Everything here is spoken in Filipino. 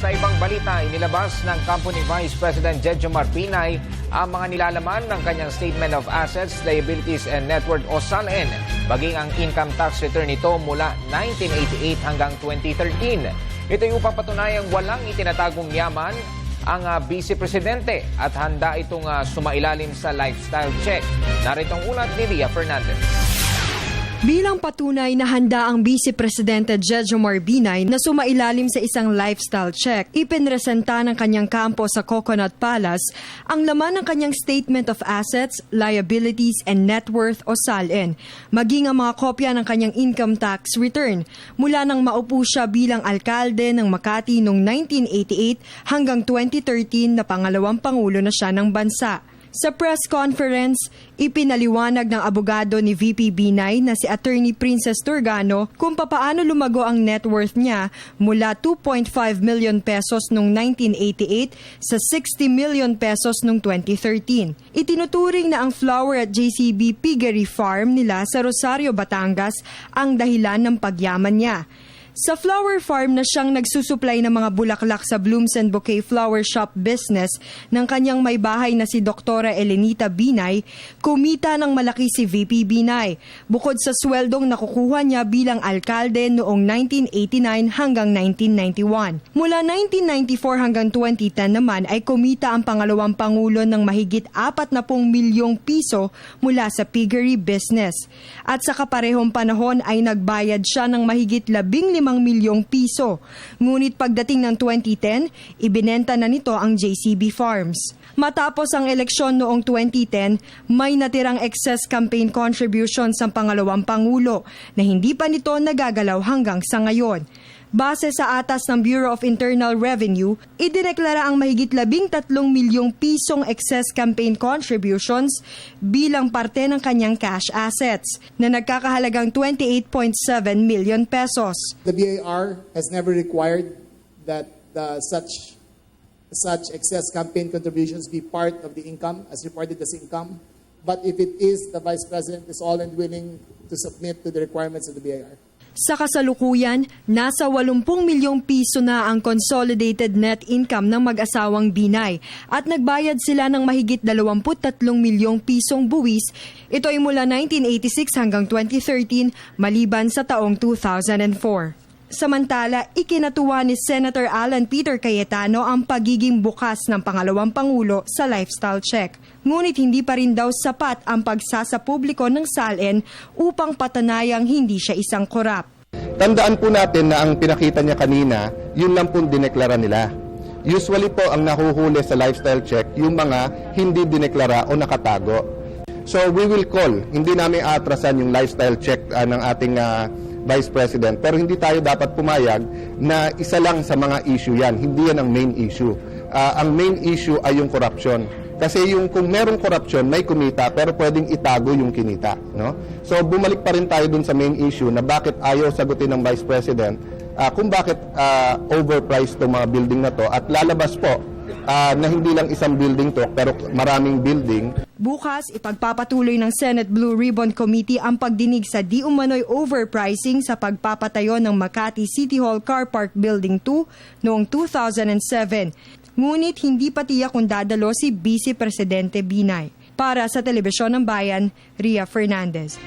Sa ibang balita, inilabas ng kampo ni Vice President Jejomar Binay ang mga nilalaman ng kanyang Statement of Assets, Liabilities and Net Worth o SALN, maging ang income tax return nito mula 1988 hanggang 2013. Ito'y upang patunayang walang itinatagong yaman ang Vice Presidente at handa itong sumailalim sa lifestyle check. Narito ang ulat ni Ria Fernandez. Bilang patunay na handa ang Vice Presidente Jejomar Binay na sumailalim sa isang lifestyle check, ipinresenta ng kanyang kampo sa Coconut Palace ang laman ng kanyang Statement of Assets, Liabilities and Net Worth o SALN, maging ang mga kopya ng kanyang income tax return mula nang maupo siya bilang alkalde ng Makati noong 1988 hanggang 2013 na pangalawang pangulo na siya ng bansa. Sa press conference, ipinaliwanag ng abogado ni VP Binay na si Attorney Princess Turgano kung papaano lumago ang net worth niya mula 2.5 million pesos noong 1988 sa 60 million pesos noong 2013. Itinuturing na ang flower at JCB Piggery Farm nila sa Rosario, Batangas ang dahilan ng pagyaman niya. Sa flower farm na siyang nagsusupply ng mga bulaklak sa Blooms and Bouquet Flower Shop business ng kanyang may bahay na si Doktora Elenita Binay, kumita ng malaki si VP Binay, bukod sa sweldong nakukuha niya bilang alkalde noong 1989 hanggang 1991. Mula 1994 hanggang 2010 naman ay kumita ang pangalawang pangulo ng mahigit 40 milyong piso mula sa piggery business. At sa kaparehong panahon ay nagbayad siya ng mahigit 15 milyong piso. Ngunit pagdating ng 2010, ibinenta na nito ang JCB Farms. Matapos ang eleksyon noong 2010, may natirang excess campaign contributions ang pangalawang pangulo na hindi pa nito nagagalaw hanggang sa ngayon. Base sa atas ng Bureau of Internal Revenue, idineklara ang mahigit 13 milyong pisong excess campaign contributions bilang parte ng kanyang cash assets na nagkakahalagang 28.7 million pesos. The BAR has never required that such excess campaign contributions be part of the income as reported as income. But if it is, the Vice President is all and willing to submit to the requirements of the BAR. Sa kasalukuyan, nasa 80 milyong piso na ang consolidated net income ng mag-asawang Binay at nagbayad sila ng mahigit 23 milyong pisong buwis. Ito ay mula 1986 hanggang 2013 maliban sa taong 2004. Samantala, ikinatuwa ni Senator Alan Peter Cayetano ang pagiging bukas ng pangalawang pangulo sa lifestyle check. Ngunit hindi pa rin daw sapat ang pagsasapubliko ng SALN upang patunayang hindi siya isang korap. Tandaan po natin na ang pinakita niya kanina, yun lang po dineklara nila. Usually po ang nahuhuli sa lifestyle check yung mga hindi dineklara o nakatago. So we will call, hindi namin atrasan yung lifestyle check ng ating Vice President, pero hindi tayo dapat pumayag na isa lang sa mga issue yan. Hindi yan ang main issue. Ang main issue ay yung corruption. Kasi kung merong corruption, may kumita, pero pwedeng itago yung kinita. No? So bumalik pa rin tayo dun sa main issue na bakit ayaw sagutin ng Vice President kung bakit overpriced itong mga building na to at lalabas po na hindi lang isang building to, pero maraming building. Bukas, ipagpapatuloy ng Senate Blue Ribbon Committee ang pagdinig sa di umano'y overpricing sa pagpapatayo ng Makati City Hall Car Park Building 2 noong 2007. Ngunit hindi pa tiyak kung dadalo si Vice Presidente Binay. Para sa Telebisyon ng Bayan, Ria Fernandez.